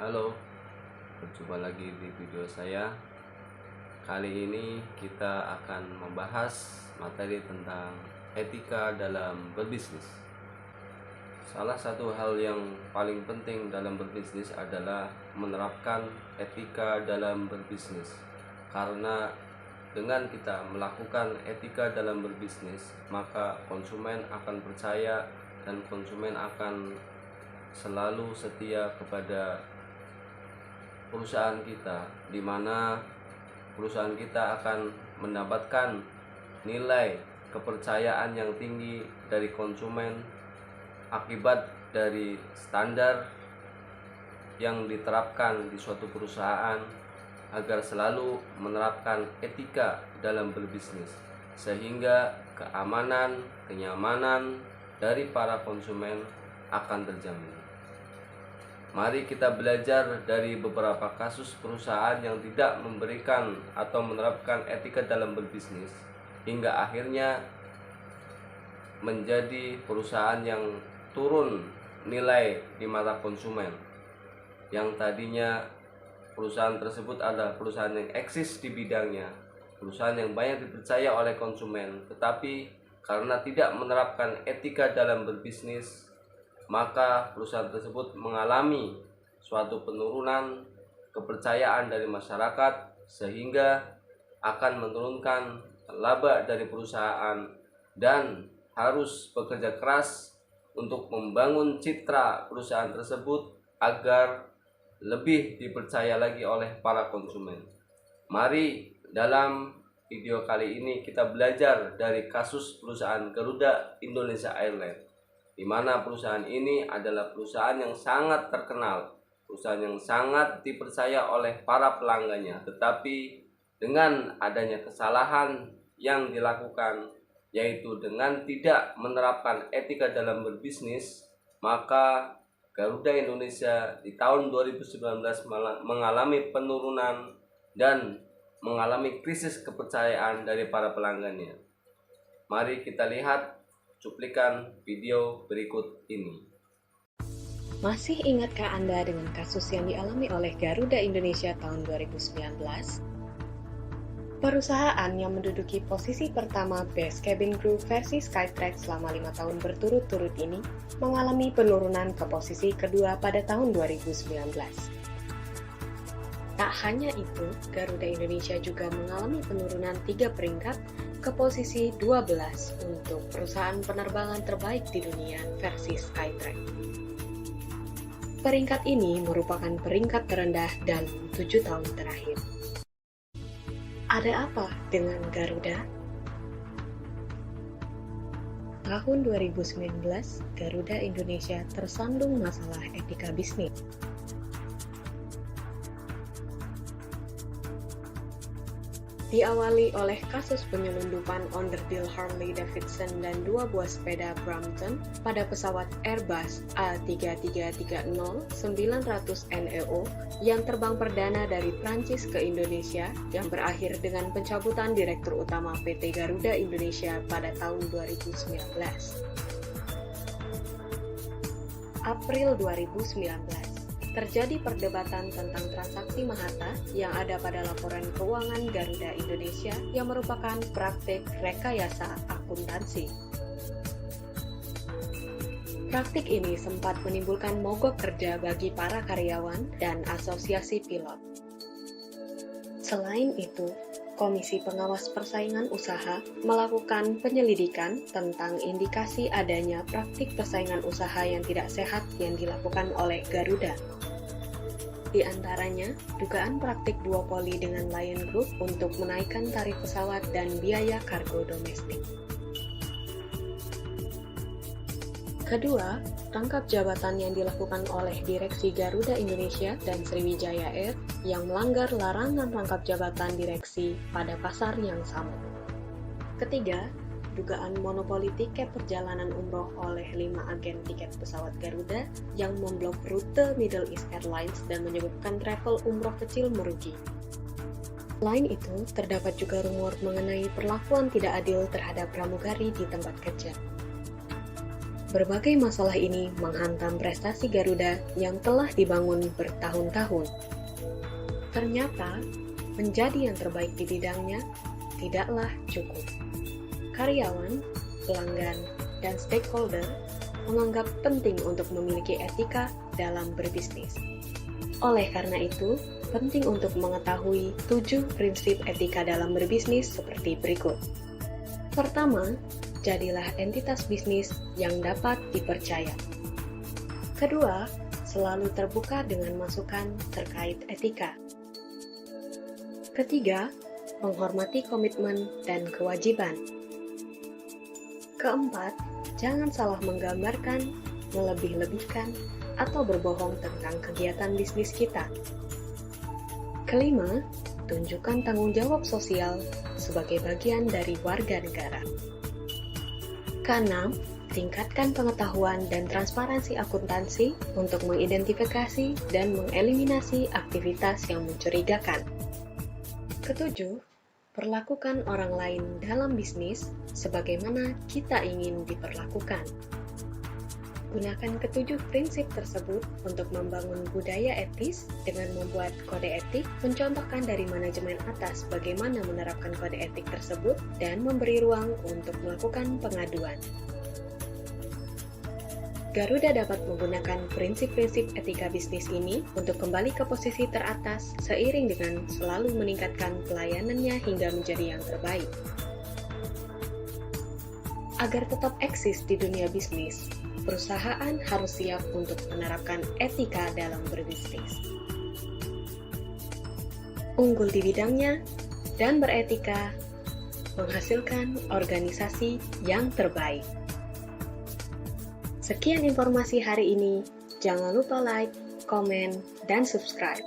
Halo, berjumpa lagi di video saya. Kali ini kita akan membahas materi tentang etika dalam berbisnis. Salah satu hal yang paling penting dalam berbisnis adalah menerapkan etika dalam berbisnis. Karena dengan kita melakukan etika dalam berbisnis, maka konsumen akan percaya dan konsumen akan selalu setia kepada perusahaan kita, di mana perusahaan kita akan mendapatkan nilai kepercayaan yang tinggi dari konsumen akibat dari standar yang diterapkan di suatu perusahaan agar selalu menerapkan etika dalam berbisnis, sehingga keamanan, kenyamanan dari para konsumen akan terjamin. Mari kita belajar dari beberapa kasus perusahaan yang tidak memberikan atau menerapkan etika dalam berbisnis hingga akhirnya menjadi perusahaan yang turun nilai di mata konsumen. Yang tadinya perusahaan tersebut adalah perusahaan yang eksis di bidangnya, perusahaan yang banyak dipercaya oleh konsumen, tetapi karena tidak menerapkan etika dalam berbisnis, maka perusahaan tersebut mengalami suatu penurunan kepercayaan dari masyarakat, sehingga akan menurunkan laba dari perusahaan dan harus bekerja keras untuk membangun citra perusahaan tersebut agar lebih dipercaya lagi oleh para konsumen. Mari dalam video kali ini kita belajar dari kasus perusahaan Garuda Indonesia Airlines, di mana perusahaan ini adalah perusahaan yang sangat terkenal, perusahaan yang sangat dipercaya oleh para pelanggannya. Tetapi dengan adanya kesalahan yang dilakukan, yaitu dengan tidak menerapkan etika dalam berbisnis, maka Garuda Indonesia di tahun 2019 mengalami penurunan dan mengalami krisis kepercayaan dari para pelanggannya. Mari kita lihat cuplikan video berikut ini. Masih ingatkah Anda dengan kasus yang dialami oleh Garuda Indonesia tahun 2019? Perusahaan yang menduduki posisi pertama Best Cabin Crew versi Skytrax selama 5 tahun berturut-turut ini mengalami penurunan ke posisi kedua pada tahun 2019. Tak hanya itu, Garuda Indonesia juga mengalami penurunan 3 peringkat ke posisi 12 untuk perusahaan penerbangan terbaik di dunia versi Skytrax. Peringkat ini merupakan peringkat terendah dalam 7 tahun terakhir. Ada apa dengan Garuda? Tahun 2019, Garuda Indonesia tersandung masalah etika bisnis. Diawali oleh kasus penyelundupan onderdil Harley Davidson dan 2 buah sepeda Brompton pada pesawat Airbus A330-900neo yang terbang perdana dari Prancis ke Indonesia, yang berakhir dengan pencabutan Direktur Utama PT Garuda Indonesia pada tahun 2019. April 2019, terjadi perdebatan tentang transaksi Mahathir yang ada pada laporan keuangan Garuda Indonesia yang merupakan praktik rekayasa akuntansi. Praktik ini sempat menimbulkan mogok kerja bagi para karyawan dan asosiasi pilot. Selain itu, Komisi Pengawas Persaingan Usaha melakukan penyelidikan tentang indikasi adanya praktik persaingan usaha yang tidak sehat yang dilakukan oleh Garuda. Di antaranya, dugaan praktik duopoli dengan Lion Group untuk menaikkan tarif pesawat dan biaya kargo domestik. Kedua, rangkap jabatan yang dilakukan oleh Direksi Garuda Indonesia dan Sriwijaya Air yang melanggar larangan rangkap jabatan direksi pada pasar yang sama. Ketiga, dugaan monopoli tiket perjalanan umroh oleh 5 agen tiket pesawat Garuda yang memblok rute Middle East Airlines dan menyebabkan travel umroh kecil merugi. Selain itu, terdapat juga rumor mengenai perlakuan tidak adil terhadap pramugari di tempat kerja. Berbagai masalah ini menghantam prestasi Garuda yang telah dibangun bertahun-tahun. Ternyata, menjadi yang terbaik di bidangnya tidaklah cukup. Karyawan, pelanggan, dan stakeholder menganggap penting untuk memiliki etika dalam berbisnis. Oleh karena itu, penting untuk mengetahui 7 prinsip etika dalam berbisnis seperti berikut. Pertama, jadilah entitas bisnis yang dapat dipercaya. Kedua, selalu terbuka dengan masukan terkait etika. Ketiga, menghormati komitmen dan kewajiban. Keempat, jangan salah menggambarkan, melebih-lebihkan, atau berbohong tentang kegiatan bisnis kita. Kelima, tunjukkan tanggung jawab sosial sebagai bagian dari warga negara. Keenam, tingkatkan pengetahuan dan transparansi akuntansi untuk mengidentifikasi dan mengeliminasi aktivitas yang mencurigakan. Ketujuh, perlakukan orang lain dalam bisnis sebagaimana kita ingin diperlakukan. Gunakan ketujuh prinsip tersebut untuk membangun budaya etis dengan membuat kode etik, mencontohkan dari manajemen atas bagaimana menerapkan kode etik tersebut, dan memberi ruang untuk melakukan pengaduan. Garuda dapat menggunakan prinsip-prinsip etika bisnis ini untuk kembali ke posisi teratas seiring dengan selalu meningkatkan pelayanannya hingga menjadi yang terbaik. Agar tetap eksis di dunia bisnis, perusahaan harus siap untuk menerapkan etika dalam berbisnis. Unggul di bidangnya dan beretika menghasilkan organisasi yang terbaik. Sekian informasi hari ini. Jangan lupa like, komen, dan subscribe.